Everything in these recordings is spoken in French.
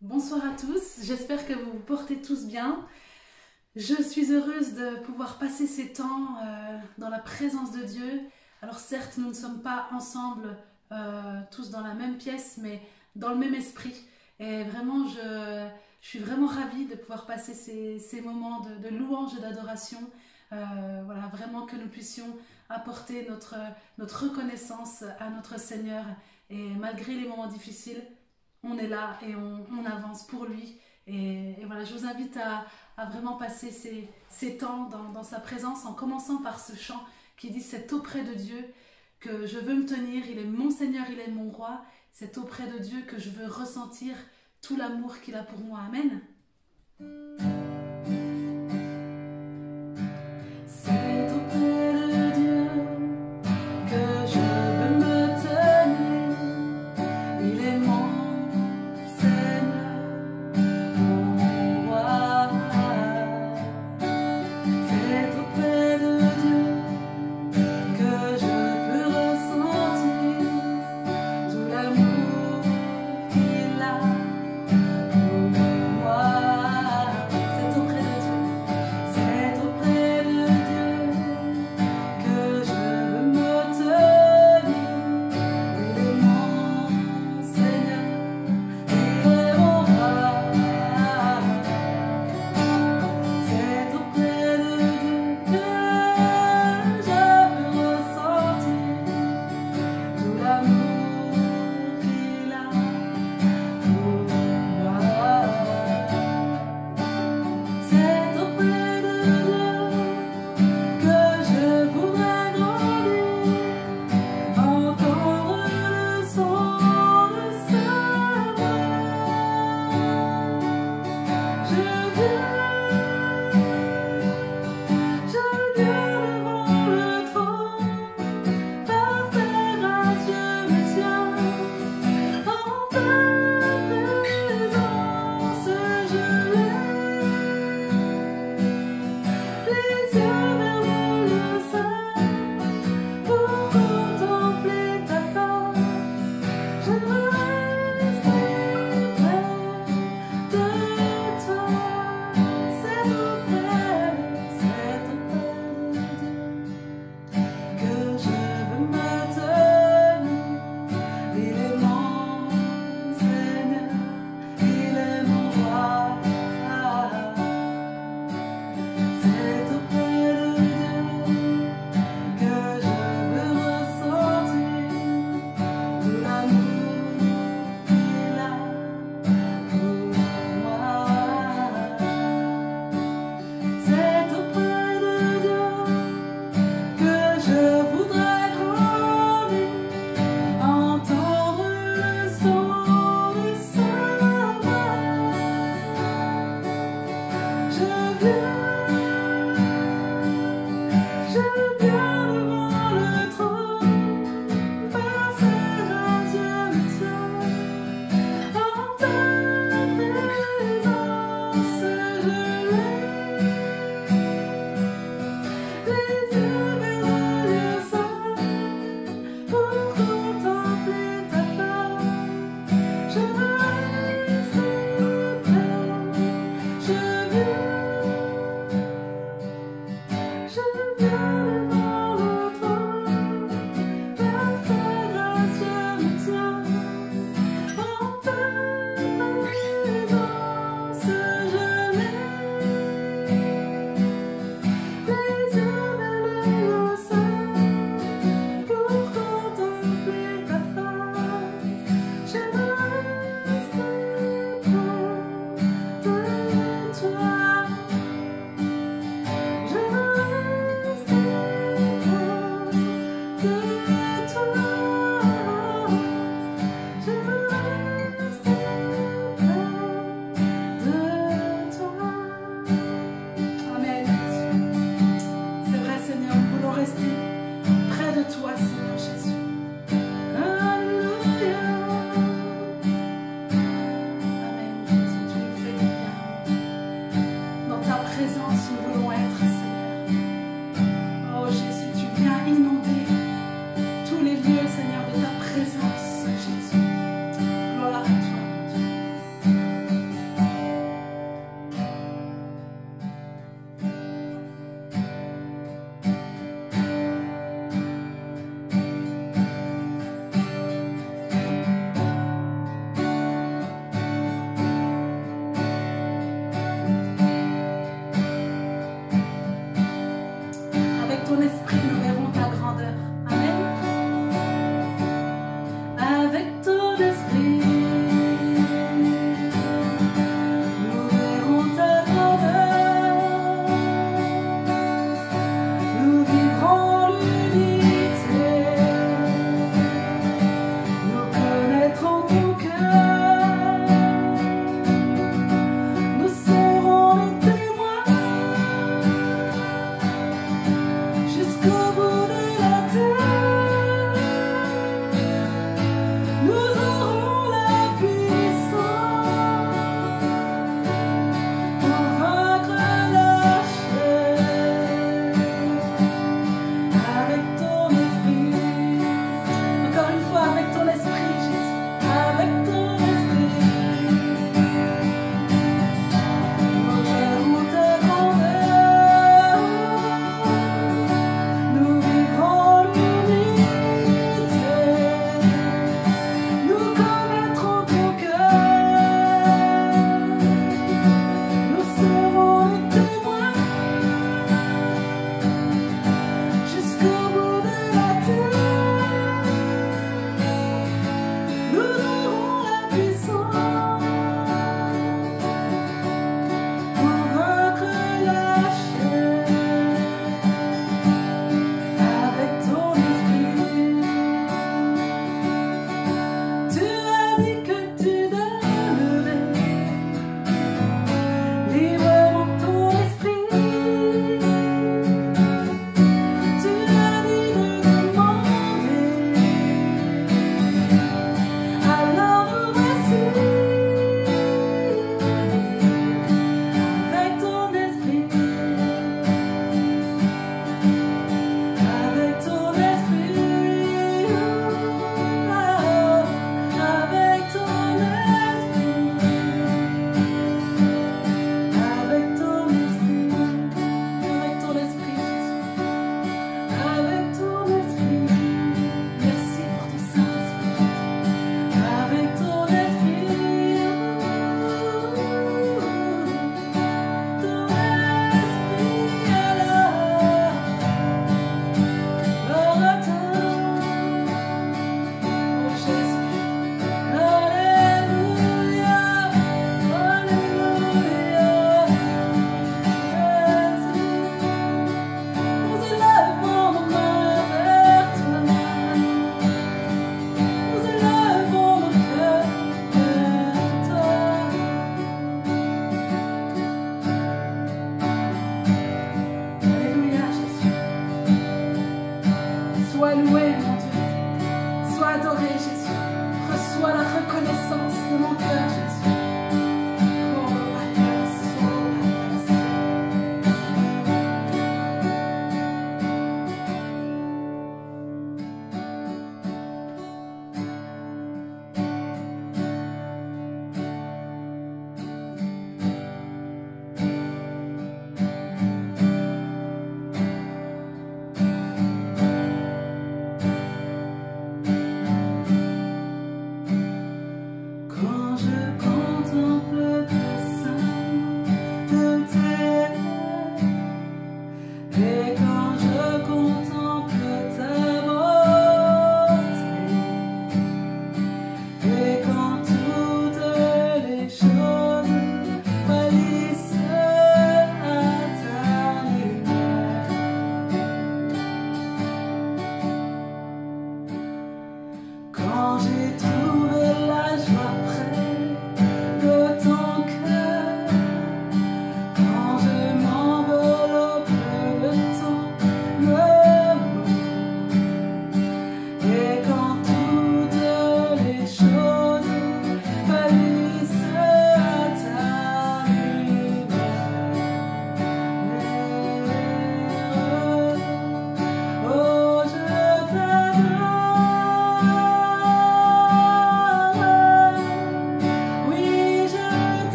Bonsoir à tous, j'espère que vous vous portez tous bien. Je suis heureuse de pouvoir passer ces temps dans la présence de Dieu. Alors certes, nous ne sommes pas ensemble tous dans la même pièce, mais dans le même esprit. Et vraiment, je suis vraiment ravie de pouvoir passer ces moments de louange et d'adoration. Voilà, vraiment que nous puissions apporter notre reconnaissance à notre Seigneur. Et malgré les moments difficiles, on est là et on avance pour lui. Et voilà, je vous invite à vraiment passer ces temps dans sa présence en commençant par ce chant qui dit c'est auprès de Dieu que je veux me tenir, il est mon Seigneur, il est mon roi, c'est auprès de Dieu que je veux ressentir tout l'amour qu'il a pour moi. Amen. C'est auprès de Dieu que je veux me tenir, il est mon Seigneur, mon roi. C'est auprès de Dieu que je peux ressentir tout l'amour qu'il a pour moi.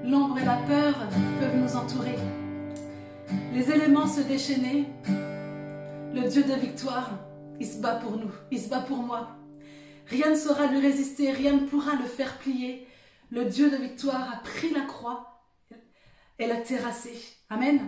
L'ombre et la peur peuvent nous entourer. Les éléments se déchaîner. Le Dieu de victoire, il se bat pour nous, il se bat pour moi. Rien ne saura lui résister, rien ne pourra le faire plier. Le Dieu de victoire a pris la croix et l'a terrassé. Amen.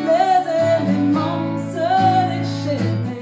Les éléments se déchaînaient.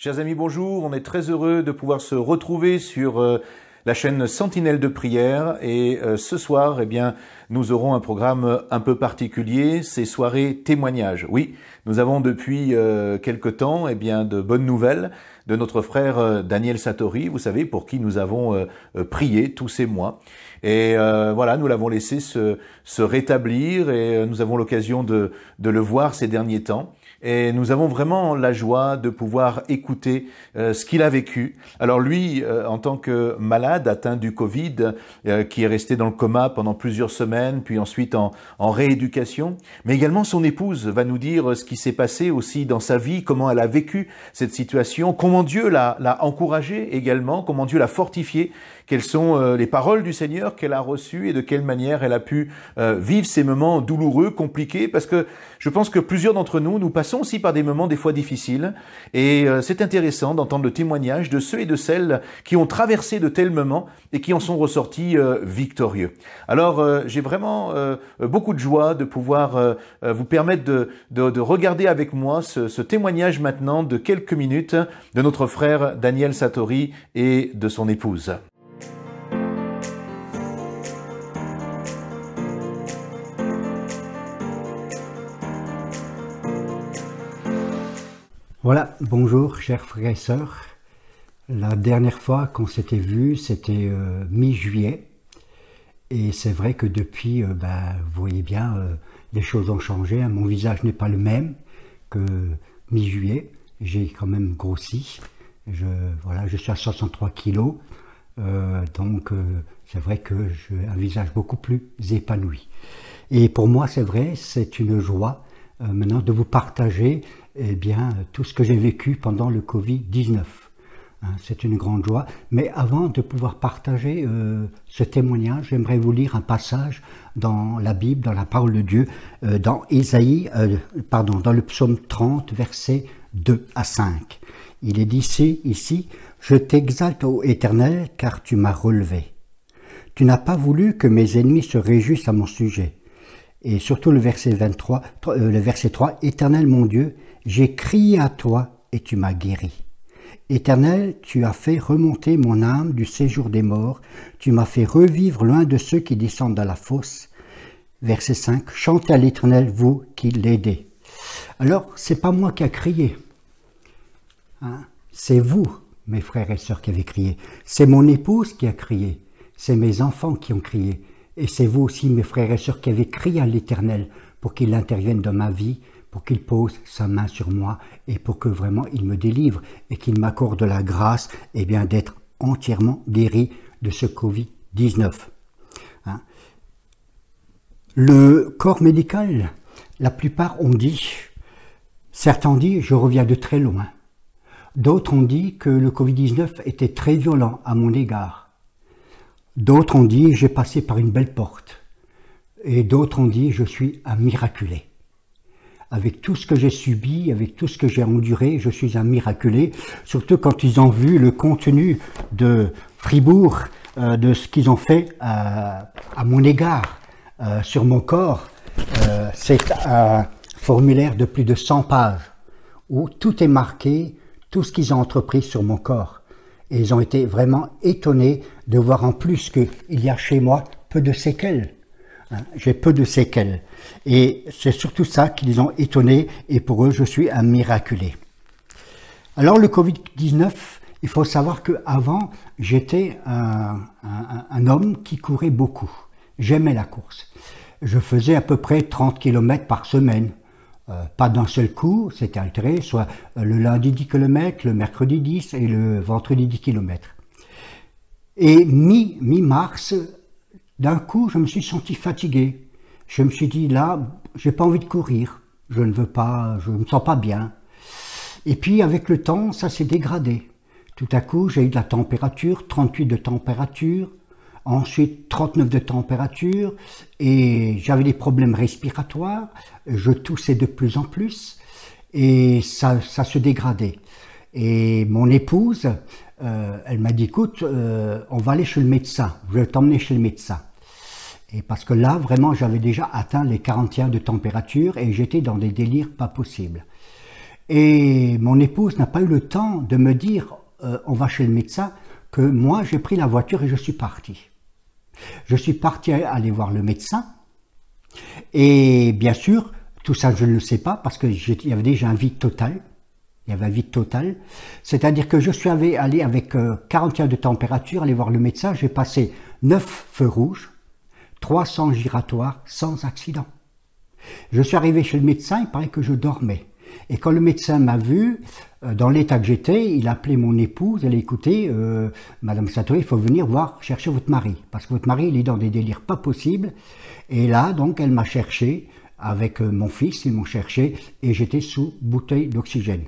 Chers amis, bonjour. On est très heureux de pouvoir se retrouver sur la chaîne Sentinelle de prière et ce soir, eh bien, nous aurons un programme un peu particulier, ces soirées témoignages. Oui, nous avons depuis quelque temps, eh bien, de bonnes nouvelles de notre frère Daniel Satori, vous savez, pour qui nous avons prié tous ces mois. Et voilà, nous l'avons laissé se rétablir et nous avons l'occasion de le voir ces derniers temps. Et nous avons vraiment la joie de pouvoir écouter ce qu'il a vécu. Alors lui, en tant que malade, atteint du Covid, qui est resté dans le coma pendant plusieurs semaines, puis ensuite en rééducation, mais également son épouse va nous dire ce qui s'est passé aussi dans sa vie, comment elle a vécu cette situation, comment Dieu l'a encouragée également, comment Dieu l'a fortifiée, quelles sont les paroles du Seigneur qu'elle a reçues et de quelle manière elle a pu vivre ces moments douloureux, compliqués, parce que je pense que plusieurs d'entre nous passons aussi par des moments des fois difficiles et c'est intéressant d'entendre le témoignage de ceux et de celles qui ont traversé de tels moments et qui en sont ressortis victorieux. Alors j'ai vraiment beaucoup de joie de pouvoir vous permettre de regarder avec moi ce témoignage maintenant de quelques minutes de notre frère Daniel Satori et de son épouse. Voilà, bonjour chers frères et sœurs. La dernière fois qu'on s'était vu, c'était mi-juillet. Et c'est vrai que depuis, vous voyez bien, les choses ont changé. Hein. Mon visage n'est pas le même que mi-juillet. J'ai quand même grossi. Je suis à 63 kilos. Donc c'est vrai que j'ai un visage beaucoup plus épanoui. Et pour moi, c'est vrai, c'est une joie maintenant de vous partager tout ce que j'ai vécu pendant le Covid-19. C'est une grande joie. Mais avant de pouvoir partager ce témoignage, j'aimerais vous lire un passage dans la Bible, dans la parole de Dieu, dans dans le psaume 30, versets 2 à 5. Il est dit ici, « Je t'exalte, ô Éternel, car tu m'as relevé. Tu n'as pas voulu que mes ennemis se réjouissent à mon sujet. » Et surtout le verset 3, « Éternel mon Dieu, j'ai crié à toi et tu m'as guéri. Éternel, tu as fait remonter mon âme du séjour des morts, tu m'as fait revivre loin de ceux qui descendent à la fosse. » Verset 5, « Chantez à l'Éternel, vous qui l'aidez. » Alors, c'est pas moi qui a crié. C'est vous, mes frères et sœurs, qui avez crié. C'est mon épouse qui a crié. C'est mes enfants qui ont crié. Et c'est vous aussi, mes frères et sœurs, qui avez crié à l'Éternel pour qu'il intervienne dans ma vie, pour qu'il pose sa main sur moi et pour que vraiment il me délivre et qu'il m'accorde la grâce d'être entièrement guéri de ce Covid-19. Le corps médical, la plupart ont dit, certains ont dit, je reviens de très loin. D'autres ont dit que le Covid-19 était très violent à mon égard. D'autres ont dit, j'ai passé par une belle porte. Et d'autres ont dit, je suis un miraculé. Avec tout ce que j'ai subi, avec tout ce que j'ai enduré, je suis un miraculé. Surtout quand ils ont vu le contenu de Fribourg, de ce qu'ils ont fait à mon égard, sur mon corps. C'est un formulaire de plus de 100 pages, où tout est marqué, tout ce qu'ils ont entrepris sur mon corps. Et ils ont été vraiment étonnés de voir en plus qu'il y a chez moi peu de séquelles. J'ai peu de séquelles. Et c'est surtout ça qui les ont étonnés. Et pour eux, je suis un miraculé. Alors le Covid-19, il faut savoir qu'avant, j'étais un homme qui courait beaucoup. J'aimais la course. Je faisais à peu près 30 km par semaine. Pas d'un seul coup, c'était altéré, soit le lundi 10 km, le mercredi 10 et le vendredi 10 km. Et mi-mars, d'un coup, je me suis senti fatigué. Je me suis dit, là, j'ai pas envie de courir. Je ne veux pas, je me sens pas bien. Et puis, avec le temps, ça s'est dégradé. Tout à coup, j'ai eu de la température, 38 de température, ensuite 39 de température, et j'avais des problèmes respiratoires, je toussais de plus en plus, et ça se dégradait. Et mon épouse, elle m'a dit, écoute, on va aller chez le médecin, je vais t'emmener chez le médecin. Et parce que là, vraiment, j'avais déjà atteint les 41 de température, et j'étais dans des délires pas possibles. Et mon épouse n'a pas eu le temps de me dire on va chez le médecin, que moi j'ai pris la voiture et je suis parti. Je suis parti aller voir le médecin et bien sûr, tout ça je ne le sais pas parce qu'il y avait déjà un vide total. Il y avait un vide total, c'est-à-dire que je suis allé avec 41 de température, aller voir le médecin, j'ai passé 9 feux rouges, 300 giratoires sans accident. Je suis arrivé chez le médecin, il paraît que je dormais. Et quand le médecin m'a vu, dans l'état que j'étais, il a appelé mon épouse, elle a écouté, Madame Satori, il faut venir voir, chercher votre mari, parce que votre mari, il est dans des délires pas possibles. Et là, donc, elle m'a cherché, avec mon fils, ils m'ont cherché, et j'étais sous bouteille d'oxygène.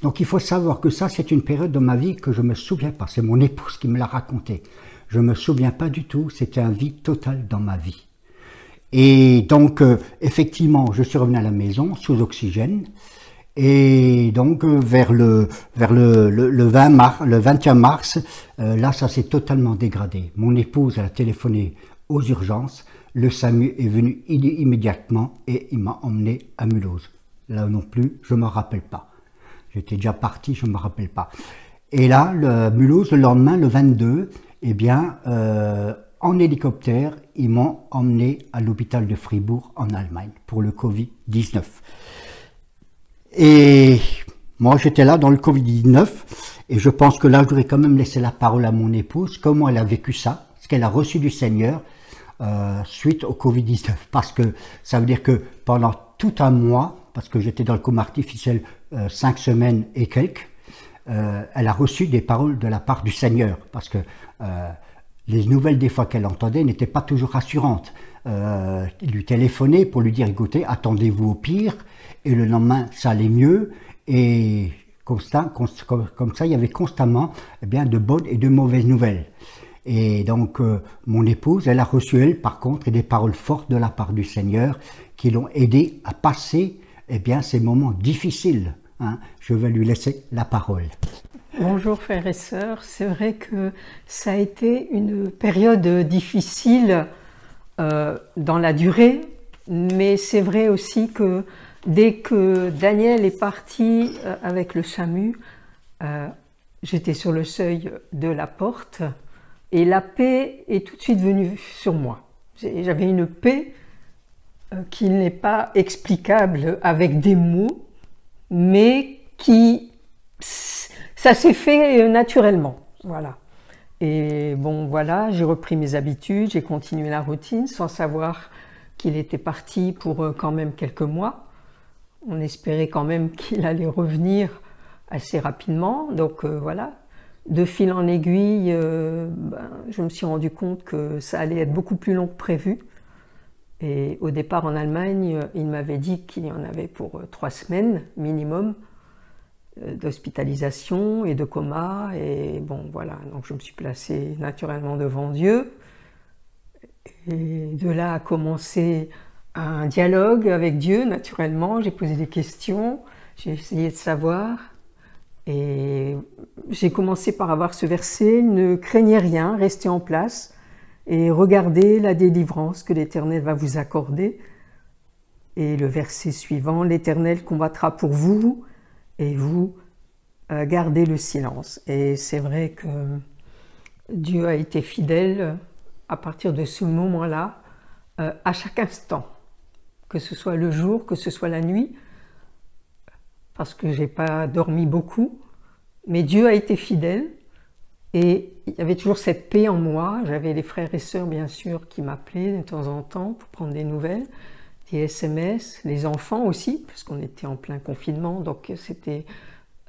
Donc il faut savoir que ça, c'est une période de ma vie que je me souviens pas, c'est mon épouse qui me l'a raconté. Je me souviens pas du tout, c'était un vide total dans ma vie. Et donc, effectivement, je suis revenu à la maison, sous oxygène, et donc vers le 21 mars, là, ça s'est totalement dégradé. Mon épouse, elle a téléphoné aux urgences, le SAMU est venu immédiatement et il m'a emmené à Mulhouse. Là non plus, je ne me rappelle pas. J'étais déjà parti, je ne me rappelle pas. Et là, Mulhouse, le lendemain, le 22, eh bien, en hélicoptère, ils m'ont emmené à l'hôpital de Fribourg en Allemagne pour le Covid-19. Et moi, j'étais là dans le Covid-19 et je pense que là, j'aurais quand même laissé la parole à mon épouse, comment elle a vécu ça, ce qu'elle a reçu du Seigneur suite au Covid-19. Parce que ça veut dire que pendant tout un mois, parce que j'étais dans le coma artificiel 5 semaines et quelques, elle a reçu des paroles de la part du Seigneur. Parce que les nouvelles des fois qu'elle entendait n'étaient pas toujours rassurantes. Il lui téléphonait pour lui dire, écoutez, attendez-vous au pire, et le lendemain, ça allait mieux, et comme ça, il y avait constamment de bonnes et de mauvaises nouvelles. Et donc, mon épouse, elle a reçu, elle, par contre, des paroles fortes de la part du Seigneur qui l'ont aidé à passer ces moments difficiles. Hein. Je vais lui laisser la parole. Bonjour frères et sœurs, c'est vrai que ça a été une période difficile dans la durée, mais c'est vrai aussi que dès que Daniel est parti avec le SAMU, j'étais sur le seuil de la porte et la paix est tout de suite venue sur moi. J'avais une paix qui n'est pas explicable avec des mots, mais ça s'est fait naturellement, voilà. Et bon, voilà, j'ai repris mes habitudes, j'ai continué la routine sans savoir qu'il était parti pour quand même quelques mois. On espérait quand même qu'il allait revenir assez rapidement, donc voilà. De fil en aiguille, je me suis rendu compte que ça allait être beaucoup plus long que prévu. Et au départ en Allemagne, il m'avait dit qu'il y en avait pour 3 semaines minimum d'hospitalisation et de coma. Et bon, voilà, donc je me suis placée naturellement devant Dieu. Et de là a commencé un dialogue avec Dieu, naturellement. J'ai posé des questions, j'ai essayé de savoir. Et j'ai commencé par avoir ce verset, ne craignez rien, restez en place et regardez la délivrance que l'Éternel va vous accorder. Et le verset suivant, l'Éternel combattra pour vous et vous gardez le silence. Et c'est vrai que Dieu a été fidèle à partir de ce moment-là, à chaque instant, que ce soit le jour, que ce soit la nuit, parce que j'ai pas dormi beaucoup, mais Dieu a été fidèle et il y avait toujours cette paix en moi. J'avais les frères et sœurs bien sûr qui m'appelaient de temps en temps pour prendre des nouvelles, des SMS, les enfants aussi, parce qu'on était en plein confinement, donc c'était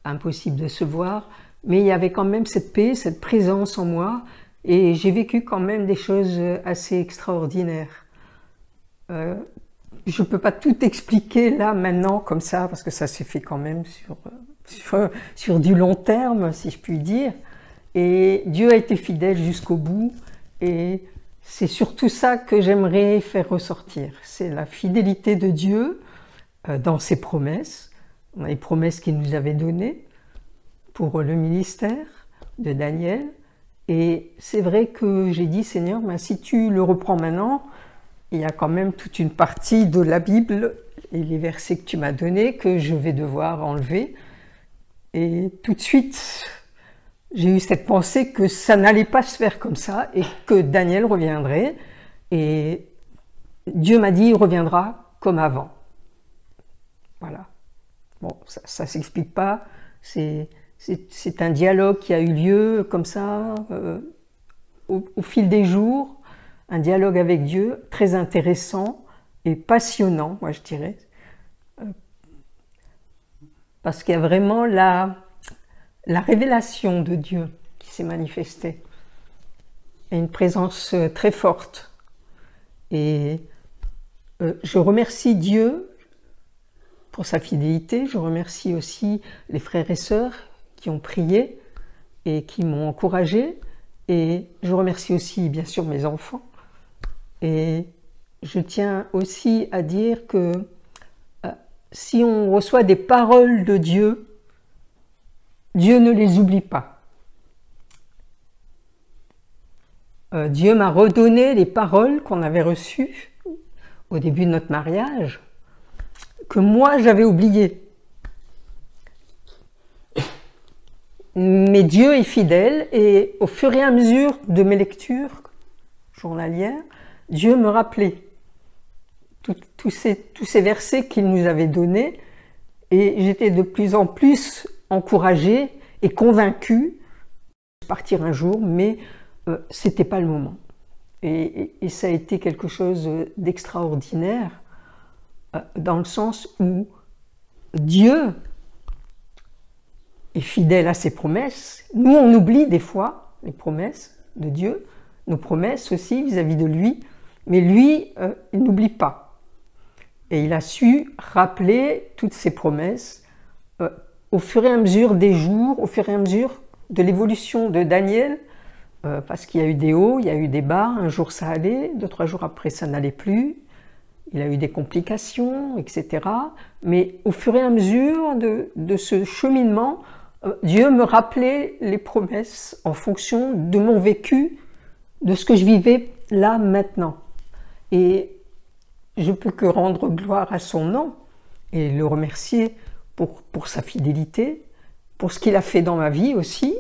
impossible de se voir, mais il y avait quand même cette paix, cette présence en moi, et j'ai vécu quand même des choses assez extraordinaires. Je ne peux pas tout expliquer là, maintenant, comme ça, parce que ça s'est fait quand même sur du long terme, si je puis dire. Et Dieu a été fidèle jusqu'au bout, et c'est surtout ça que j'aimerais faire ressortir. C'est la fidélité de Dieu dans ses promesses. On a les promesses qu'il nous avait données pour le ministère de Daniel. Et c'est vrai que j'ai dit, Seigneur, si tu le reprends maintenant, il y a quand même toute une partie de la Bible, les versets que tu m'as donnés, que je vais devoir enlever. Et tout de suite, j'ai eu cette pensée que ça n'allait pas se faire comme ça et que Daniel reviendrait. Et Dieu m'a dit, il reviendra comme avant. Voilà. Bon, ça ne s'explique pas. C'est un dialogue qui a eu lieu comme ça, au fil des jours. Un dialogue avec Dieu très intéressant et passionnant, moi je dirais. Parce qu'il y a vraiment la révélation de Dieu qui s'est manifestée. Il y a une présence très forte. Et je remercie Dieu pour sa fidélité. Je remercie aussi les frères et sœurs qui ont prié et qui m'ont encouragé. Et je remercie aussi bien sûr mes enfants. Et je tiens aussi à dire que si on reçoit des paroles de Dieu, Dieu ne les oublie pas. Dieu m'a redonné les paroles qu'on avait reçues au début de notre mariage, que moi j'avais oubliées. Mais Dieu est fidèle et au fur et à mesure de mes lectures journalières, Dieu me rappelait tous ces versets qu'il nous avait donnés et j'étais de plus en plus encouragée et convaincue de partir un jour, mais ce n'était pas le moment. Et ça a été quelque chose d'extraordinaire dans le sens où Dieu est fidèle à ses promesses. Nous, on oublie des fois les promesses de Dieu, nos promesses aussi vis-à-vis de lui, mais lui, il n'oublie pas. Et il a su rappeler toutes ses promesses au fur et à mesure des jours, au fur et à mesure de l'évolution de Daniel, parce qu'il y a eu des hauts, il y a eu des bas, un jour ça allait, 2-3 jours après ça n'allait plus, il a eu des complications, etc. Mais au fur et à mesure de ce cheminement, Dieu me rappelait les promesses en fonction de mon vécu, de ce que je vivais là, maintenant. Et je peux que rendre gloire à son nom et le remercier pour sa fidélité, pour ce qu'il a fait dans ma vie aussi,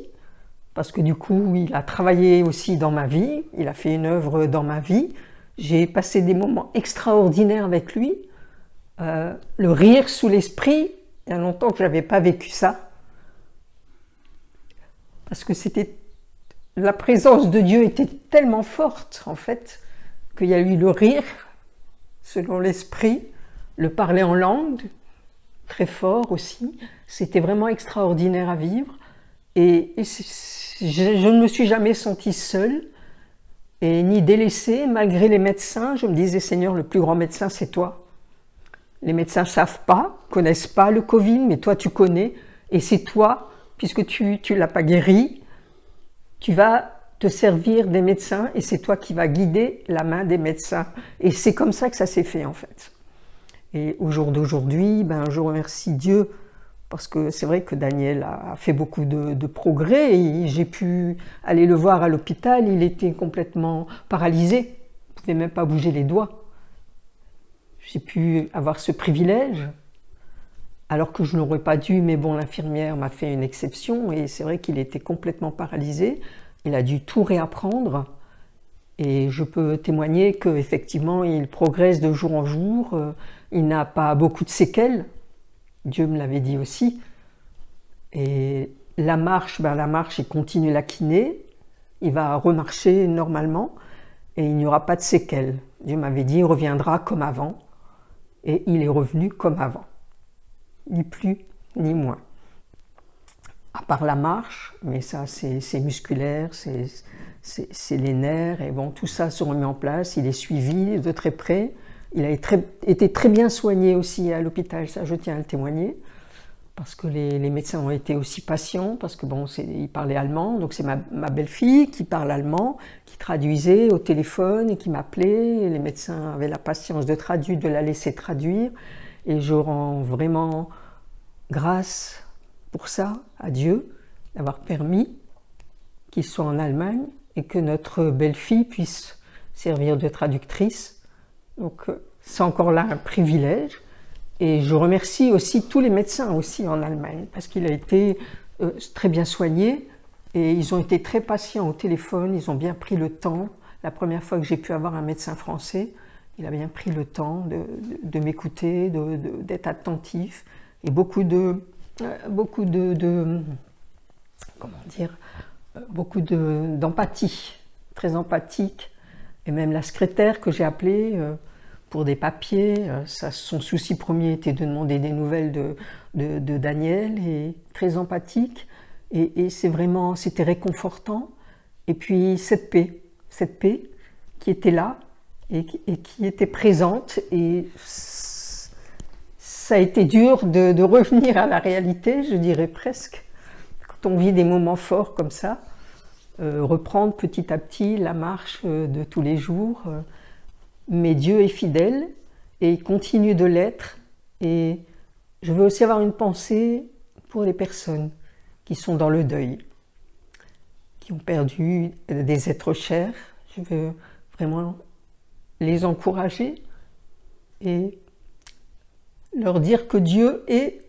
parce que du coup, il a travaillé aussi dans ma vie, il a fait une œuvre dans ma vie. J'ai passé des moments extraordinaires avec lui, le rire sous l'esprit, il y a longtemps que je n'avais pas vécu ça, parce que la présence de Dieu était tellement forte, en fait, qu'il y a eu le rire selon l'esprit, le parler en langue, très fort aussi. C'était vraiment extraordinaire à vivre. Et je ne me suis jamais sentie seule et ni délaissée, malgré les médecins. Je me disais, Seigneur, le plus grand médecin, c'est toi. Les médecins ne savent pas, connaissent pas le Covid, mais toi, tu connais. Et c'est toi, puisque tu ne l'as pas guéri, tu vas te servir des médecins et c'est toi qui vas guider la main des médecins. Et c'est comme ça que ça s'est fait en fait. Et au jour d'aujourd'hui, je remercie Dieu parce que c'est vrai que Daniel a fait beaucoup de progrès et j'ai pu aller le voir à l'hôpital, il était complètement paralysé, il ne pouvait même pas bouger les doigts. J'ai pu avoir ce privilège alors que je n'aurais pas dû, mais bon, l'infirmière m'a fait une exception et c'est vrai qu'il était complètement paralysé. Il a dû tout réapprendre et je peux témoigner qu'effectivement il progresse de jour en jour, il n'a pas beaucoup de séquelles, Dieu me l'avait dit aussi. Et la marche, il continue la kiné, il va remarcher normalement et il n'y aura pas de séquelles. Dieu m'avait dit il reviendra comme avant et il est revenu comme avant, ni plus ni moins. À part la marche, mais ça c'est musculaire, c'est les nerfs, et bon, tout ça se remet en place, il est suivi de très près, il a été très bien soigné aussi à l'hôpital, ça je tiens à le témoigner, parce que les médecins ont été aussi patients, parce que bon, il parlait allemand, donc c'est ma belle-fille qui parle allemand, qui traduisait au téléphone et qui m'appelait, les médecins avaient la patience de traduire, de la laisser traduire, et je rends vraiment grâce pour ça, à Dieu, d'avoir permis qu'il soit en Allemagne et que notre belle-fille puisse servir de traductrice. Donc c'est encore là un privilège Et je remercie aussi tous les médecins aussi en Allemagne, parce qu'il a été très bien soigné et ils ont été très patients au téléphone, ils ont bien pris le temps. La première fois que j'ai pu avoir un médecin français, il a bien pris le temps de m'écouter, d'être attentif, et beaucoup d'empathie, très empathique. Et même la secrétaire que j'ai appelée pour des papiers, son souci premier était de demander des nouvelles de Daniel, et très empathique. Et c'était réconfortant. Et puis cette paix qui était là et qui était présente. Et ça a été dur de revenir à la réalité, je dirais presque, quand on vit des moments forts comme ça. Reprendre petit à petit la marche de tous les jours. Mais Dieu est fidèle et il continue de l'être. Et je veux aussi avoir une pensée pour les personnes qui sont dans le deuil, qui ont perdu des êtres chers. Je veux vraiment les encourager et leur dire que Dieu est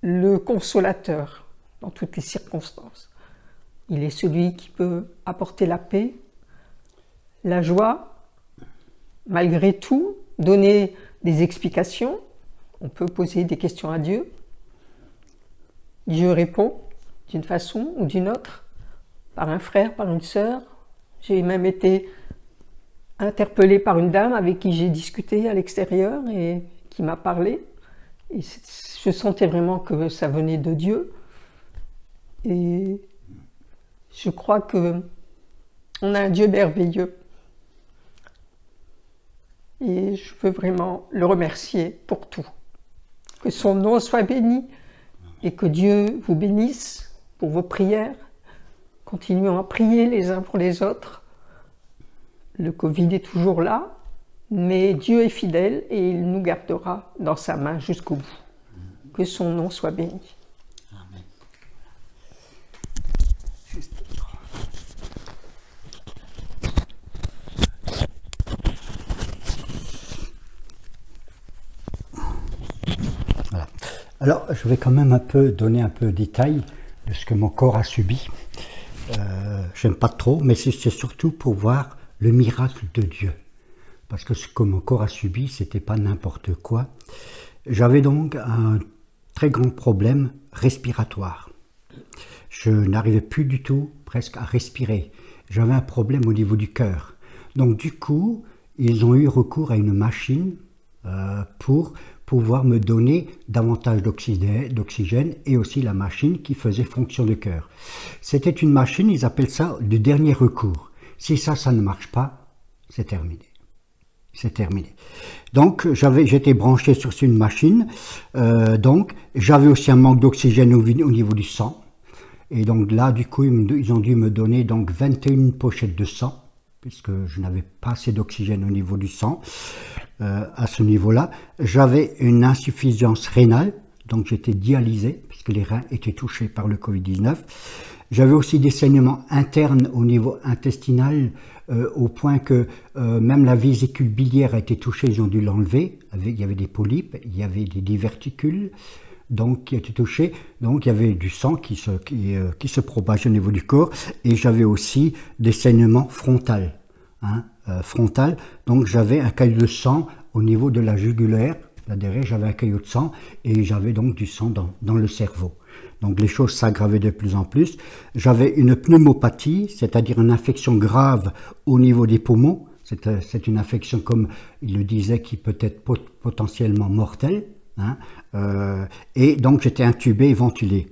le consolateur dans toutes les circonstances. Il est celui qui peut apporter la paix, la joie, malgré tout, donner des explications. On peut poser des questions à Dieu. Dieu répond d'une façon ou d'une autre, par un frère, par une sœur. J'ai même été interpellée par une dame avec qui j'ai discuté à l'extérieur et qui m'a parlé. Et je sentais vraiment que ça venait de Dieu. Et je crois qu'on a un Dieu merveilleux. Et je veux vraiment le remercier pour tout. Que son nom soit béni et que Dieu vous bénisse pour vos prières. Continuons à prier les uns pour les autres. Le Covid est toujours là, mais Dieu est fidèle et il nous gardera dans sa main jusqu'au bout. Que son nom soit béni. Amen. Voilà. Alors, je vais quand même donner un peu de détail de ce que mon corps a subi. J'aime pas trop, mais c'est surtout pour voir le miracle de Dieu. Parce que ce que mon corps a subi, c'était pas n'importe quoi. J'avais donc un très grand problème respiratoire. Je n'arrivais plus du tout presque à respirer. J'avais un problème au niveau du cœur. Donc du coup, ils ont eu recours à une machine pour pouvoir me donner davantage d'oxygène et aussi la machine qui faisait fonction de cœur. C'était une machine, ils appellent ça du dernier recours. Si ça ne marche pas, c'est terminé. C'est terminé. Donc j'étais branché sur une machine, donc j'avais aussi un manque d'oxygène au niveau du sang. Et donc là, du coup, ils ont dû me donner donc 21 pochettes de sang, puisque je n'avais pas assez d'oxygène au niveau du sang. À ce niveau-là, j'avais une insuffisance rénale, donc j'étais dialysé, puisque les reins étaient touchés par le Covid-19. J'avais aussi des saignements internes au niveau intestinal, au point que même la vésicule biliaire a été touchée, ils ont dû l'enlever. Il y avait des polypes, il y avait des diverticules, donc qui étaient touchés. Donc il y avait du sang qui se propageait au niveau du corps, et j'avais aussi des saignements frontaux. Frontal, donc j'avais un caillot de sang au niveau de la jugulaire, là derrière j'avais un caillot de sang et j'avais donc du sang dans le cerveau. Donc les choses s'aggravaient de plus en plus. J'avais une pneumopathie, c'est-à-dire une infection grave au niveau des poumons. C'est une infection, comme il le disait, qui peut être potentiellement mortelle. Et donc j'étais intubé et ventilé.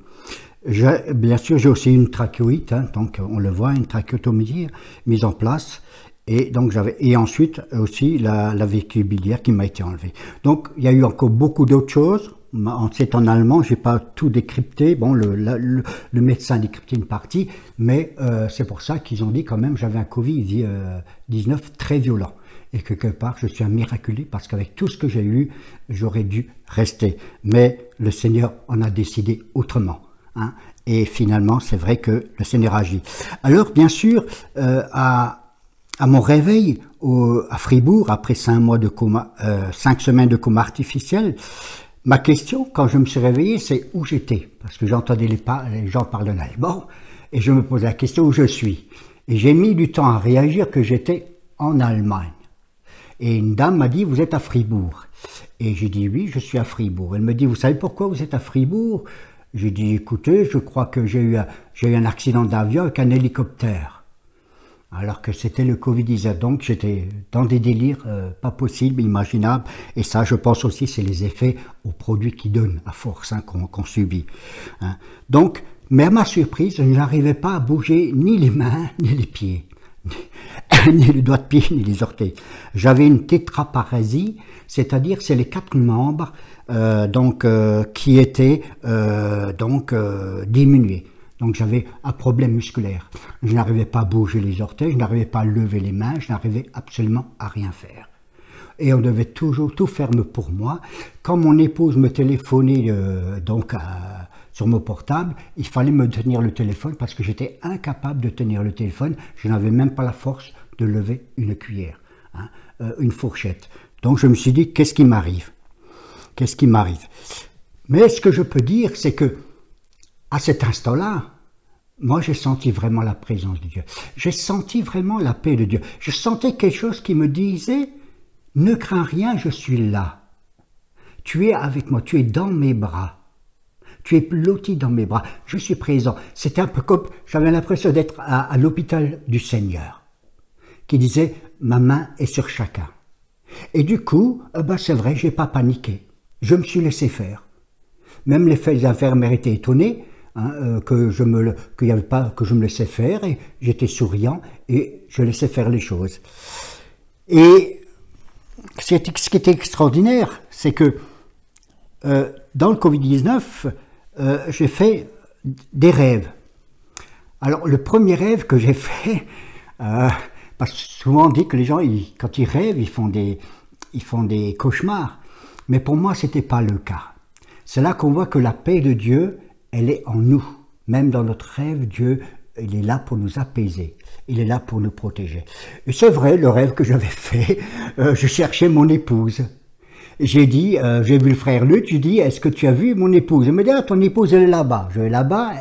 Bien sûr, j'ai aussi une trachéoïde, donc on le voit, une trachéotomie mise en place. Et donc ensuite aussi la vésicule biliaire qui m'a été enlevée. Donc il y a eu encore beaucoup d'autres choses. C'est en allemand, j'ai pas tout décrypté. Bon, le médecin a décrypté une partie, mais c'est pour ça qu'ils ont dit quand même j'avais un Covid-19 très violent. Et que quelque part je suis un miraculé parce qu'avec tout ce que j'ai eu, j'aurais dû rester. Mais le Seigneur en a décidé autrement. Et finalement, c'est vrai que le Seigneur agit. Alors bien sûr, à mon réveil, à Fribourg après 5 mois de coma, 5 semaines de coma artificiel. Ma question, quand je me suis réveillé, c'est où j'étais. Parce que j'entendais les gens parler en allemand, et je me posais la question où je suis. Et j'ai mis du temps à réagir que j'étais en Allemagne. Et une dame m'a dit, vous êtes à Fribourg. Et j'ai dit, oui, je suis à Fribourg. Elle me dit, vous savez pourquoi vous êtes à Fribourg? J'ai dit, écoutez, je crois que j'ai eu un accident d'avion avec un hélicoptère. Alors que c'était le Covid-19, donc j'étais dans des délires pas possibles, imaginables. Et ça, je pense aussi, c'est les effets aux produits qui donnent, à force, hein, qu'on subit. Hein. Donc, mais à ma surprise, je n'arrivais pas à bouger ni les mains, ni les pieds, ni les doigts de pied, ni les orteils. J'avais une tétraparésie, c'est-à-dire c'est les 4 membres qui étaient diminués. Donc j'avais un problème musculaire. Je n'arrivais pas à bouger les orteils, je n'arrivais pas à lever les mains, je n'arrivais absolument à rien faire. Et on devait toujours tout faire pour moi. Quand mon épouse me téléphonait sur mon portable, il fallait me tenir le téléphone parce que j'étais incapable de tenir le téléphone. Je n'avais même pas la force de lever une cuillère, hein, une fourchette. Donc je me suis dit, qu'est-ce qui m'arrive? Qu'est-ce qui m'arrive? Mais ce que je peux dire, c'est que à cet instant-là, moi j'ai senti vraiment la présence de Dieu. J'ai senti vraiment la paix de Dieu. Je sentais quelque chose qui me disait, ne crains rien, je suis là. Tu es avec moi, tu es dans mes bras. Tu es blotti dans mes bras, je suis présent. C'était un peu comme, j'avais l'impression d'être à l'hôpital du Seigneur, qui disait, ma main est sur chacun. Et du coup, c'est vrai, j'ai pas paniqué. Je me suis laissé faire. Même les infirmières étaient étonnés, hein, que je me laissais faire, et j'étais souriant et je laissais faire les choses. Et ce qui était extraordinaire, c'est que dans le Covid-19, j'ai fait des rêves. Alors le premier rêve que j'ai fait, parce que souvent on dit que les gens, quand ils rêvent, ils font des cauchemars. Mais pour moi, c'était pas le cas. C'est là qu'on voit que la paix de Dieu, elle est en nous. Même dans notre rêve, Dieu, il est là pour nous apaiser. Il est là pour nous protéger. Et c'est vrai, le rêve que j'avais fait, je cherchais mon épouse. J'ai dit, j'ai vu le frère Luc, j'ai dit, est-ce que tu as vu mon épouse? Il me dit, ah, ton épouse, elle est là-bas. Je vais là-bas,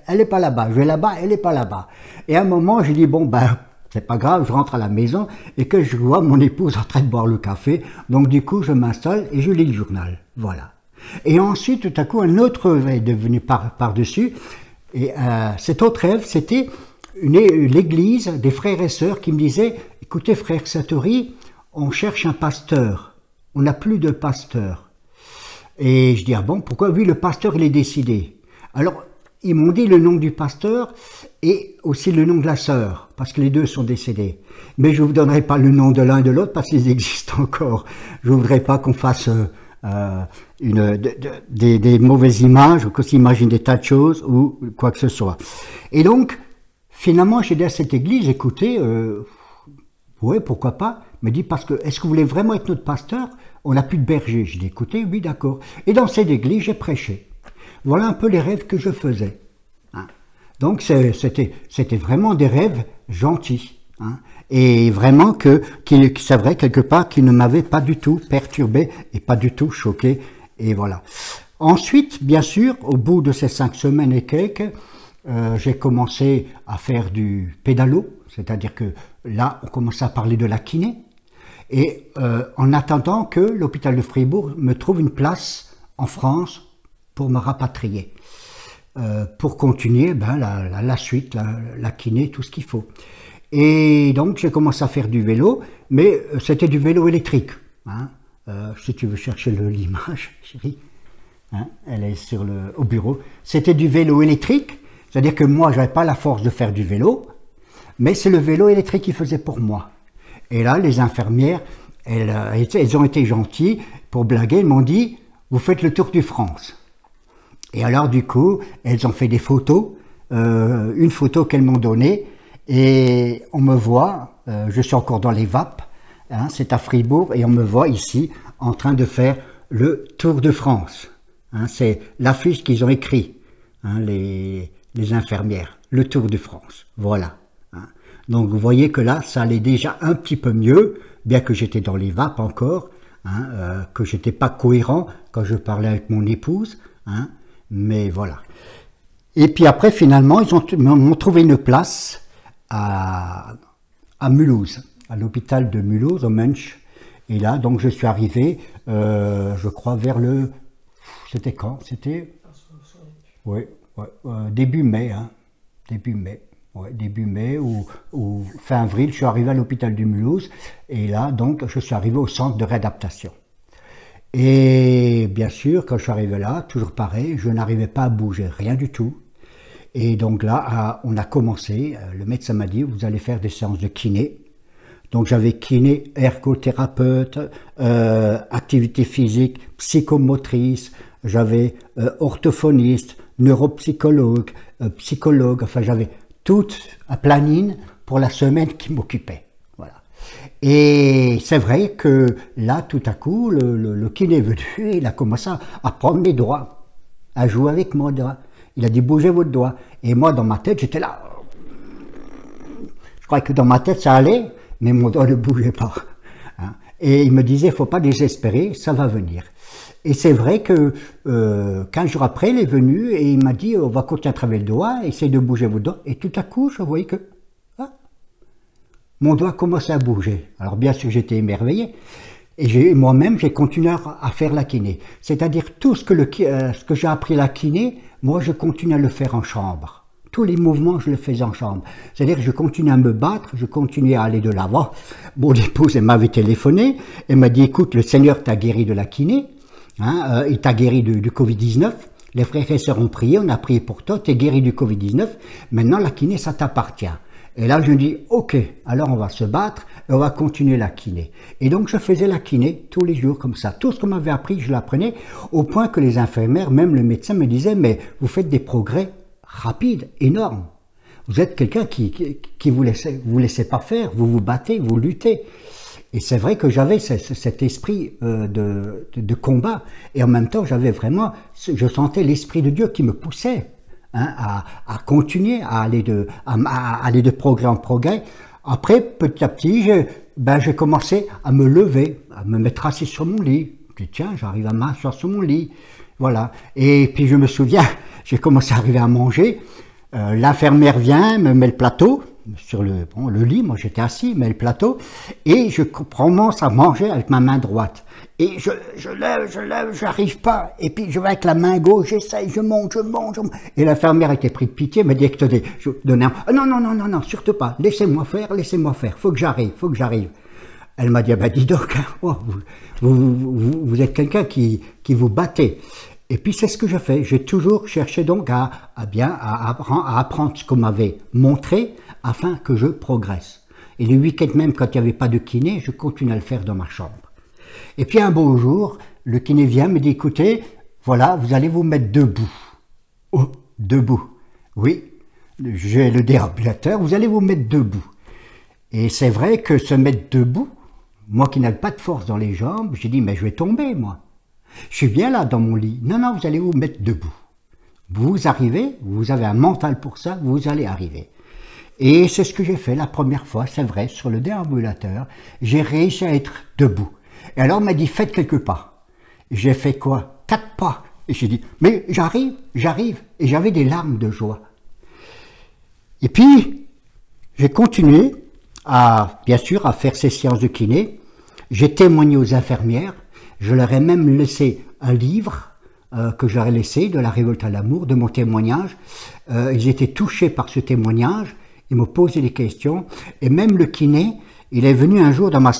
elle n'est pas là-bas. Je vais là-bas, elle n'est pas là-bas. Et à un moment, j'ai dit, bon, c'est pas grave, je rentre à la maison et que je vois mon épouse en train de boire le café. Donc du coup, je m'installe et je lis le journal. Voilà. Et ensuite, tout à coup, un autre rêve est devenu par-dessus. Et cet autre rêve, c'était l'église des frères et sœurs qui me disaient, écoutez, frère Satori, on cherche un pasteur. On n'a plus de pasteur. Et je dis, ah bon, pourquoi? Oui, le pasteur, il est décidé. Alors, ils m'ont dit le nom du pasteur et aussi le nom de la sœur, parce que les deux sont décédés. Mais je ne vous donnerai pas le nom de l'un et de l'autre, parce qu'ils existent encore. Je ne voudrais pas qu'on fasse des mauvaises images, ou qu'on s'imagine des tas de choses, ou quoi que ce soit. Et donc, finalement, j'ai dit à cette église, écoutez, oui, pourquoi pas? Il me dit, parce que, est-ce que vous voulez vraiment être notre pasteur? On n'a plus de berger. Je dis, écoutez, oui, d'accord. Et dans cette église, j'ai prêché. Voilà un peu les rêves que je faisais. Hein. Donc, c'était vraiment des rêves gentils. Hein. Et vraiment c'est vrai, quelque part, qui ne m'avaient pas du tout perturbé et pas du tout choqué. Et voilà. Ensuite, bien sûr, au bout de ces 5 semaines et quelques, j'ai commencé à faire du pédalo. C'est-à-dire que là, on commençait à parler de la kiné. Et en attendant que l'hôpital de Fribourg me trouve une place en France pour me rapatrier, pour continuer la suite, la kiné, tout ce qu'il faut. Et donc j'ai commencé à faire du vélo, mais c'était du vélo électrique. Hein. Si tu veux chercher l'image, chérie, hein, elle est au bureau. C'était du vélo électrique, c'est-à-dire que moi, je n'avais pas la force de faire du vélo, mais c'est le vélo électrique qui faisait pour moi. Et là, les infirmières, elles ont été gentilles pour blaguer. Elles m'ont dit, vous faites le tour du France. Et alors, du coup, elles ont fait des photos, une photo qu'elles m'ont donnée. Et on me voit, je suis encore dans les vapes, hein, c'est à Fribourg, et on me voit ici en train de faire le Tour de France. Hein, c'est l'affiche qu'ils ont écrit, hein, les infirmières, le Tour de France. Voilà. Hein. Donc vous voyez que là, ça allait déjà un petit peu mieux, bien que j'étais dans les vapes encore, hein, que j'étais pas cohérent quand je parlais avec mon épouse, hein, mais voilà. Et puis après, finalement, m'ont trouvé une place à Mulhouse, à l'hôpital de Mulhouse, au Munch. Et là, donc, je suis arrivé, je crois, vers le... C'était quand? C'était... Oui, début mai, hein, début mai. Ouais, début mai ou fin avril, je suis arrivé à l'hôpital du Mulhouse. Et là, donc, je suis arrivé au centre de réadaptation. Et bien sûr, quand je suis arrivé là, toujours pareil, je n'arrivais pas à bouger, rien du tout. Et donc là, on a commencé, le médecin m'a dit, vous allez faire des séances de kiné. Donc j'avais kiné, ergothérapeute, activité physique, psychomotrice, j'avais orthophoniste, neuropsychologue, psychologue, enfin j'avais toute un planning pour la semaine qui m'occupait. Voilà. Et c'est vrai que là, tout à coup, le kiné est venu, il a commencé à prendre mes doigts, à jouer avec mon doigt. Il a dit, bougez votre doigt. Et moi, dans ma tête, j'étais là. Je croyais que dans ma tête, ça allait, mais mon doigt ne bougeait pas. Hein. Et il me disait, il ne faut pas désespérer, ça va venir. Et c'est vrai que 15 jours après, il est venu et il m'a dit, on va continuer à travailler le doigt, essayer de bouger votre doigt. Et tout à coup, je voyais que mon doigt commençait à bouger. Alors bien sûr, j'étais émerveillé. Et moi-même, j'ai continué à faire la kiné. C'est-à-dire tout ce que j'ai appris la kiné, moi, je continue à le faire en chambre. Tous les mouvements, je les faisais en chambre. C'est-à-dire que je continue à me battre, je continue à aller de l'avant. Mon épouse, elle m'avait téléphoné, elle m'a dit, écoute, le Seigneur t'a guéri de la kiné, hein, il t'a guéri du Covid-19, les frères et sœurs ont prié, on a prié pour toi, t'es guéri du Covid-19, maintenant la kiné, ça t'appartient. Et là, je me dis, ok, alors on va se battre et on va continuer la kiné. Et donc, je faisais la kiné tous les jours comme ça. Tout ce qu'on m'avait appris, je l'apprenais, au point que les infirmières, même le médecin me disait, mais vous faites des progrès rapides, énormes. Vous êtes quelqu'un qui vous laissez pas faire, vous vous battez, vous luttez. Et c'est vrai que j'avais cet esprit de combat. Et en même temps, j'avais vraiment, je sentais l'esprit de Dieu qui me poussait. Hein, à continuer à aller de progrès en progrès. Après, petit à petit, j'ai commencé à me lever, à me mettre assis sur mon lit. Je dis, tiens, j'arrive à m'asseoir sur mon lit. Voilà. Et puis je me souviens, j'ai commencé à arriver à manger. L'infirmière vient, me met le plateau sur le lit. Moi, j'étais assis, met le plateau. Et je commence à manger avec ma main droite. Et je lève, j'arrive pas. Et puis je vais avec la main gauche, j'essaye, je monte. Et l'infirmière était prise de pitié, me dit, écoutez, je donnais un... Non, surtout pas, laissez-moi faire, faut que j'arrive. Elle m'a dit, bah dis donc, hein, vous êtes quelqu'un qui vous battez. Et puis c'est ce que je fais, j'ai toujours cherché donc à apprendre ce qu'on m'avait montré, afin que je progresse. Et le week-end même, quand il n'y avait pas de kiné, je continue à le faire dans ma chambre. Et puis un beau jour, le kiné vient me dit, écoutez, voilà, vous allez vous mettre debout. Oh, debout. Oui, j'ai le déambulateur, vous allez vous mettre debout. Et c'est vrai que se mettre debout, moi qui n'avais pas de force dans les jambes, j'ai dit, mais je vais tomber, moi. Je suis bien là dans mon lit. Non, vous allez vous mettre debout. Vous arrivez, vous avez un mental pour ça, vous allez arriver. Et c'est ce que j'ai fait la première fois, c'est vrai, sur le déambulateur, j'ai réussi à être debout. Et alors, on m'a dit, faites quelques pas. J'ai fait quoi? 4 pas. Et j'ai dit, mais j'arrive. Et j'avais des larmes de joie. Et puis, j'ai continué bien sûr, à faire ces séances de kiné. J'ai témoigné aux infirmières. Je leur ai même laissé un livre que je leur ai laissé, de la révolte à l'amour, de mon témoignage. Ils étaient touchés par ce témoignage. Ils m'ont posé des questions. Et même le kiné, il est venu un jour dans ma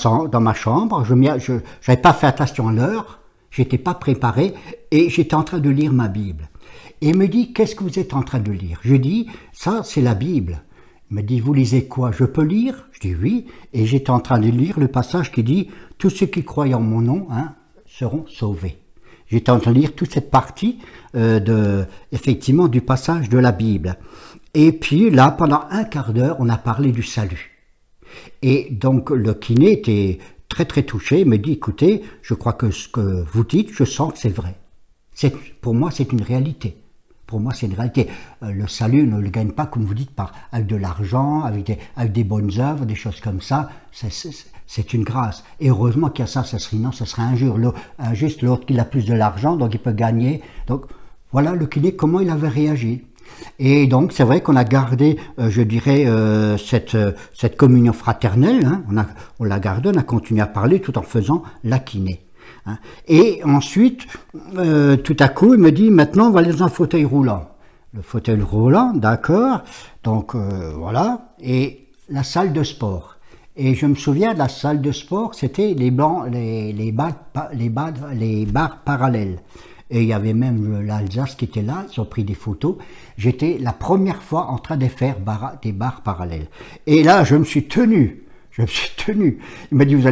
chambre, je n'avais pas fait attention à l'heure, j'étais pas préparé, et j'étais en train de lire ma Bible. Et il me dit, qu'est-ce que vous êtes en train de lire? Je dis, ça c'est la Bible. Il me dit, vous lisez quoi? Je peux lire? Je dis oui, et j'étais en train de lire le passage qui dit, tous ceux qui croient en mon nom seront sauvés. J'étais en train de lire toute cette partie effectivement du passage de la Bible. Et puis là, pendant un quart d'heure, on a parlé du salut. Et donc le kiné était très très touché, il me dit, écoutez, je crois que ce que vous dites, je sens que c'est vrai. Pour moi, c'est une réalité. pour moi, c'est une réalité. Le salut ne le gagne pas, comme vous dites, avec de l'argent, avec des bonnes œuvres, des choses comme ça. C'est une grâce. Et heureusement qu'il y a ça, sinon ce serait injuste. L'autre, il a plus de l'argent, donc il peut gagner. Donc voilà le kiné, comment il avait réagi. Et donc c'est vrai qu'on a gardé, je dirais, cette communion fraternelle, hein. On l'a gardée, on a continué à parler tout en faisant la kiné. Hein. Et ensuite, tout à coup, il me dit, maintenant on va aller dans un fauteuil roulant. Le fauteuil roulant, d'accord, donc voilà, et la salle de sport. Et je me souviens de la salle de sport, c'était les barres parallèles. Et il y avait même l'Alsace qui était là, ils ont pris des photos. J'étais la première fois en train de faire des barres parallèles. Et là, je me suis tenu. Il m'a dit, vous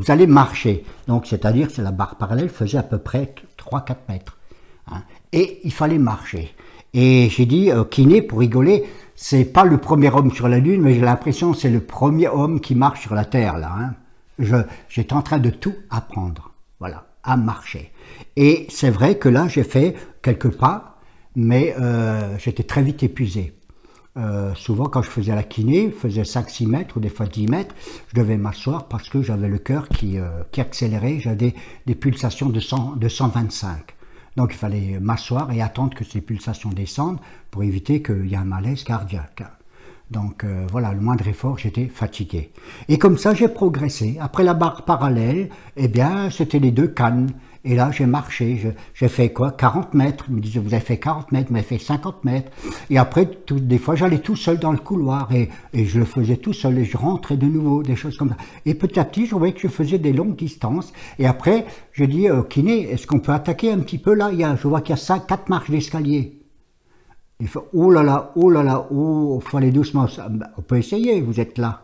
allez marcher. Donc, c'est-à-dire que la barre parallèle faisait à peu près 3-4 mètres. Hein. Et il fallait marcher. Et j'ai dit, kiné, pour rigoler, c'est pas le premier homme sur la Lune, mais j'ai l'impression que c'est le premier homme qui marche sur la Terre, là. Hein. J'étais en train de tout apprendre. Voilà, à marcher. Et c'est vrai que là, j'ai fait quelques pas, mais j'étais très vite épuisé. Souvent, quand je faisais la kiné, je faisais 5-6 mètres ou des fois 10 mètres, je devais m'asseoir parce que j'avais le cœur qui accélérait, j'avais des pulsations de 125. Donc, il fallait m'asseoir et attendre que ces pulsations descendent pour éviter qu'il y ait un malaise cardiaque. Donc voilà, le moindre effort, j'étais fatigué. Et comme ça, j'ai progressé. Après la barre parallèle, eh bien, c'était les 2 cannes. Et là, j'ai marché, j'ai fait quoi, 40 mètres. Ils me disaient, vous avez fait 40 mètres, vous avez fait 50 mètres. Et après, des fois, j'allais tout seul dans le couloir et je le faisais tout seul et je rentrais de nouveau, des choses comme ça. Et petit à petit, je voyais que je faisais des longues distances. Et après, je dis, kiné, est-ce qu'on peut attaquer un petit peu là? Je vois qu'il y a 4 marches d'escalier. Il fait, oh là là, il faut aller doucement. On peut essayer, vous êtes là.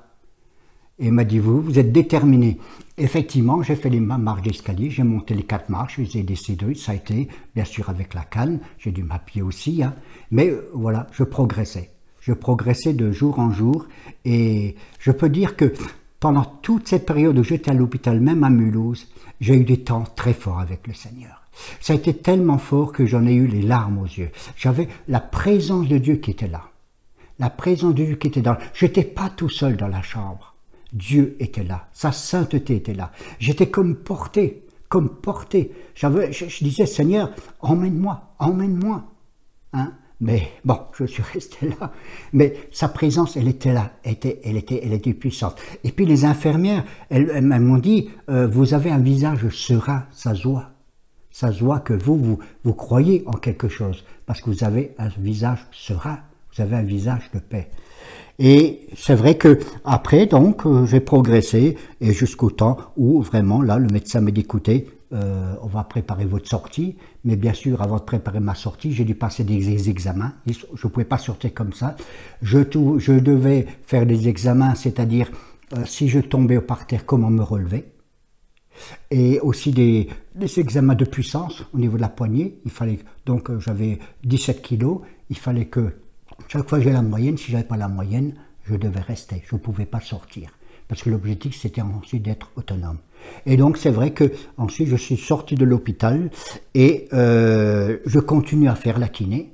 Et il m'a dit, vous êtes déterminé. Effectivement, j'ai fait les marches d'escalier, j'ai monté les 4 marches, je les ai descendues, ça a été, bien sûr, avec la canne, j'ai dû m'appuyer aussi, hein. Mais voilà, je progressais. Je progressais de jour en jour, et je peux dire que pendant toute cette période où j'étais à l'hôpital, même à Mulhouse, j'ai eu des temps très forts avec le Seigneur. Ça a été tellement fort que j'en ai eu les larmes aux yeux. J'avais la présence de Dieu qui était là. La présence de Dieu qui était là. Je n'étais pas tout seul dans la chambre. Dieu était là. Sa sainteté était là. J'étais comme porté. Je disais, Seigneur, emmène-moi. Hein? Mais bon, je suis resté là. Mais sa présence, elle était là. Elle était puissante. Et puis les infirmières, elles m'ont dit, vous avez un visage serein, ça se voit. Ça se voit que vous croyez en quelque chose, parce que vous avez un visage serein, vous avez un visage de paix. Et c'est vrai que après, donc, j'ai progressé, et jusqu'au temps où vraiment, là, le médecin m'a dit, écoutez, on va préparer votre sortie, mais bien sûr, avant de préparer ma sortie, j'ai dû passer des examens, je ne pouvais pas sortir comme ça, je devais faire des examens, c'est-à-dire, si je tombais par terre, comment me relever. Et aussi des examens de puissance au niveau de la poignée. Il fallait, donc j'avais 17 kilos, il fallait que chaque fois que j'ai la moyenne, si je n'avais pas la moyenne, je devais rester, je ne pouvais pas sortir. Parce que l'objectif c'était ensuite d'être autonome. Et donc c'est vrai que ensuite je suis sorti de l'hôpital et je continue à faire la kiné.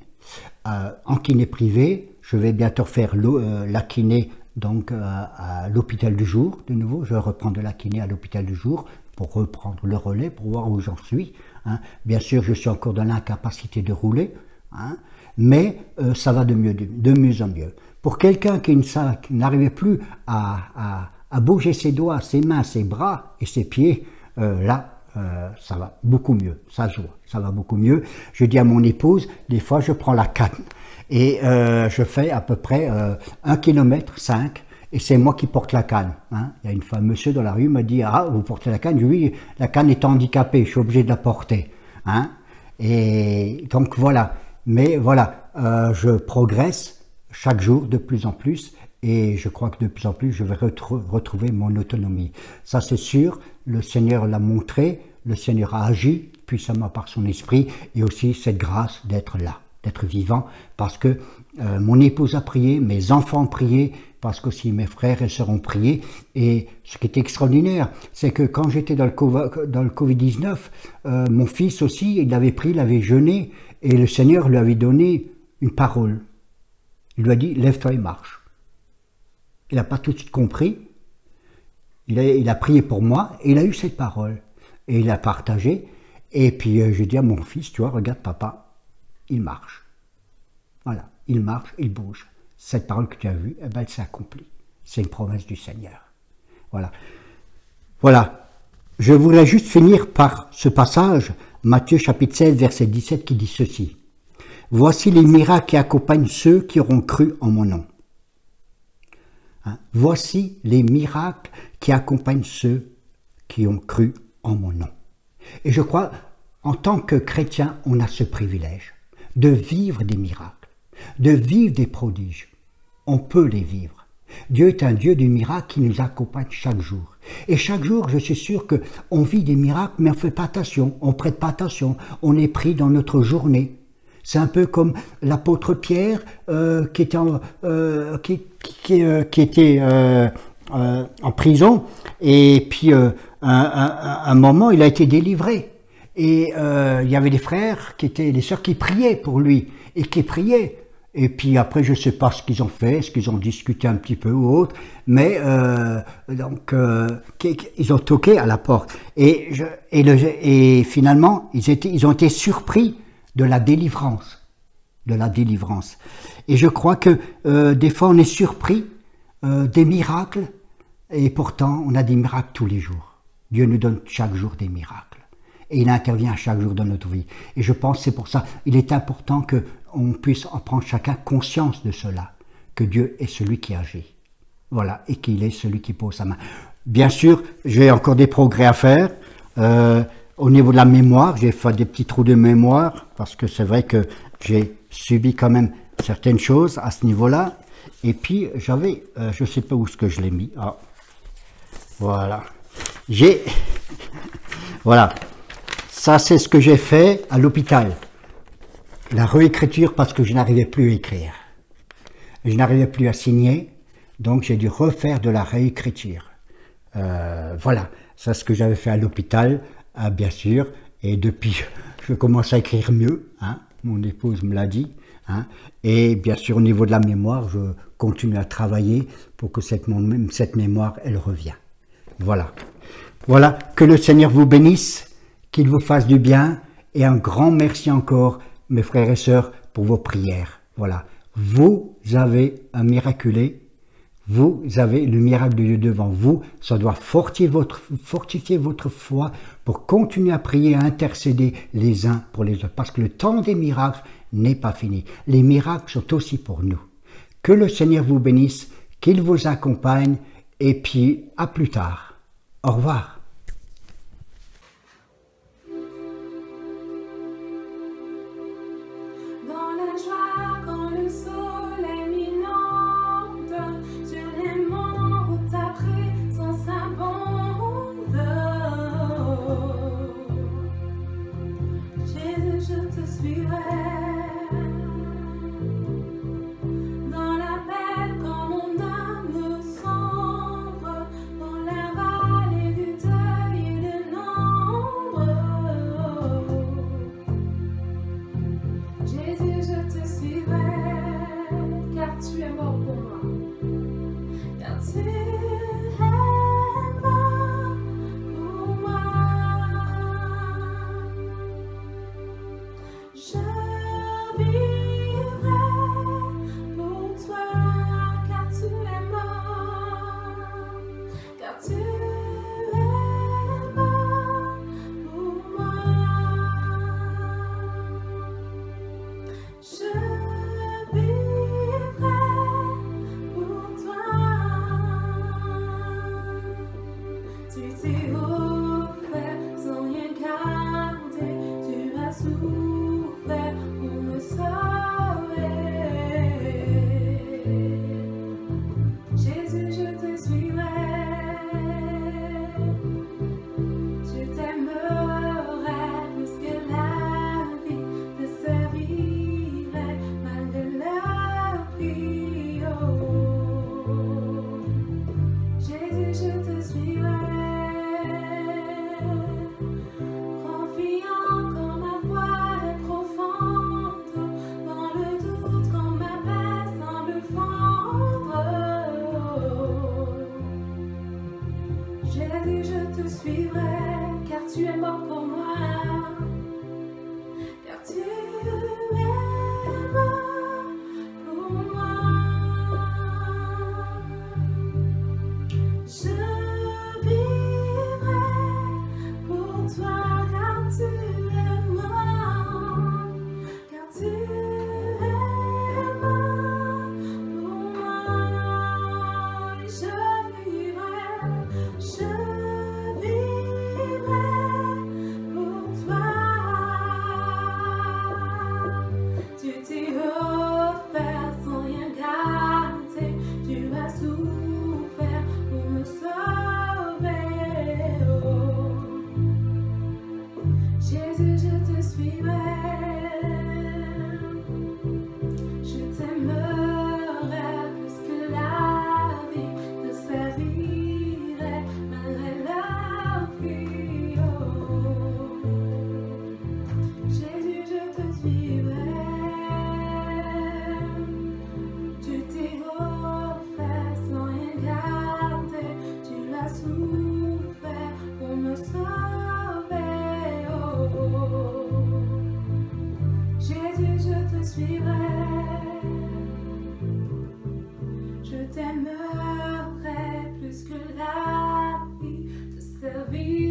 En kiné privé, je vais bientôt faire la kiné donc à l'hôpital du jour de nouveau. Je vais reprendre la kiné à l'hôpital du jour pour reprendre le relais, pour voir où j'en suis. Hein. Bien sûr, je suis encore dans l'incapacité de rouler, hein, mais ça va de mieux en mieux. Pour quelqu'un qui n'arrivait plus à bouger ses doigts, ses mains, ses bras et ses pieds, là, ça va beaucoup mieux, ça se voit, ça va beaucoup mieux. Je dis à mon épouse, des fois je prends la canne et je fais à peu près 1,5 km. Et c'est moi qui porte la canne. Hein. Il y a une fois, un monsieur dans la rue m'a dit, ah, vous portez la canne? Oui, la canne est handicapée, je suis obligé de la porter. Hein. Et donc voilà. Mais voilà, je progresse chaque jour de plus en plus. Et je crois que de plus en plus, je vais retrouver mon autonomie. Ça, c'est sûr, le Seigneur l'a montré, le Seigneur a agi puissamment par son esprit, et aussi cette grâce d'être là, d'être vivant, parce que mon épouse a prié, mes enfants ont prié, parce qu'aussi mes frères et sœurs ont prié. Et ce qui est extraordinaire, c'est que quand j'étais dans le Covid-19, mon fils aussi, il avait pris, il avait jeûné, et le Seigneur lui avait donné une parole. Il lui a dit, lève-toi et marche. Il n'a pas tout de suite compris. Il a prié pour moi, et il a eu cette parole. Et il l'a partagée. Et puis j'ai dit à mon fils, tu vois, regarde papa, il marche. Voilà, il marche, il bouge. Cette parole que tu as vue, eh ben, elle s'est accomplie. C'est une promesse du Seigneur. Voilà. Voilà. Je voudrais juste finir par ce passage, Matthieu chapitre 16, verset 17, qui dit ceci. Voici les miracles qui accompagnent ceux qui auront cru en mon nom. Hein? Voici les miracles qui accompagnent ceux qui ont cru en mon nom. Et je crois, en tant que chrétien, on a ce privilège de vivre des miracles, de vivre des prodiges. On peut les vivre. Dieu est un Dieu du miracle qui nous accompagne chaque jour. Et chaque jour, je suis sûr qu'on vit des miracles, mais on ne fait pas attention, on ne prête pas attention, on est pris dans notre journée. C'est un peu comme l'apôtre Pierre qui était en prison, et puis un moment, il a été délivré. Et il y avait des frères, les sœurs qui priaient pour lui, et qui priaient. Et puis après, je ne sais pas ce qu'ils ont fait, est-ce qu'ils ont discuté un petit peu ou autre, mais ils ont toqué à la porte. Et finalement, ils ont été surpris de la délivrance. Et je crois que des fois, on est surpris des miracles, et pourtant, on a des miracles tous les jours. Dieu nous donne chaque jour des miracles. Et il intervient chaque jour dans notre vie. Et je pense que c'est pour ça, il est important qu'on puisse en prendre chacun conscience de cela, que Dieu est celui qui agit. Voilà, et qu'il est celui qui pose sa main. Bien sûr, j'ai encore des progrès à faire. Au niveau de la mémoire, j'ai fait des petits trous de mémoire, parce que c'est vrai que j'ai subi quand même certaines choses à ce niveau-là. Et puis, j'avais, je ne sais pas où est-ce que je l'ai mis. Ah, voilà. Voilà. Ça, c'est ce que j'ai fait à l'hôpital. La réécriture parce que je n'arrivais plus à écrire. Je n'arrivais plus à signer, donc j'ai dû refaire de la réécriture. Voilà, c'est ce que j'avais fait à l'hôpital, bien sûr. Et depuis, je commence à écrire mieux. Hein, mon épouse me l'a dit. Hein, et bien sûr, au niveau de la mémoire, je continue à travailler pour que cette mémoire, elle revienne. Voilà. Voilà, que le Seigneur vous bénisse. Qu'il vous fasse du bien, et un grand merci encore, mes frères et sœurs, pour vos prières. Voilà. Vous avez un miraculé, vous avez le miracle de Dieu devant vous, ça doit fortifier votre foi pour continuer à prier, à intercéder les uns pour les autres, parce que le temps des miracles n'est pas fini. Les miracles sont aussi pour nous. Que le Seigneur vous bénisse, qu'il vous accompagne, et puis à plus tard. Au revoir. te suivrai, car tu es mort pour moi. Car tu es mort pour moi. Je vivrai pour toi, car tu es mort. Car tu es mort pour moi. Je vivrai pour toi. Tu t'es offert sans rien garder. Tu as souffert pour me sauver. Oh. Jésus, je te suivrai. Je t'aimerai plus que la vie. Te servirai malgré la vie. Oh. Jésus, je te suivrai. Tu t'es offert sans rien garder. Tu as souffert pour me sauver. Oh. Jésus, je te suivrai. Je t'aimerai plus que la vie. Te servirai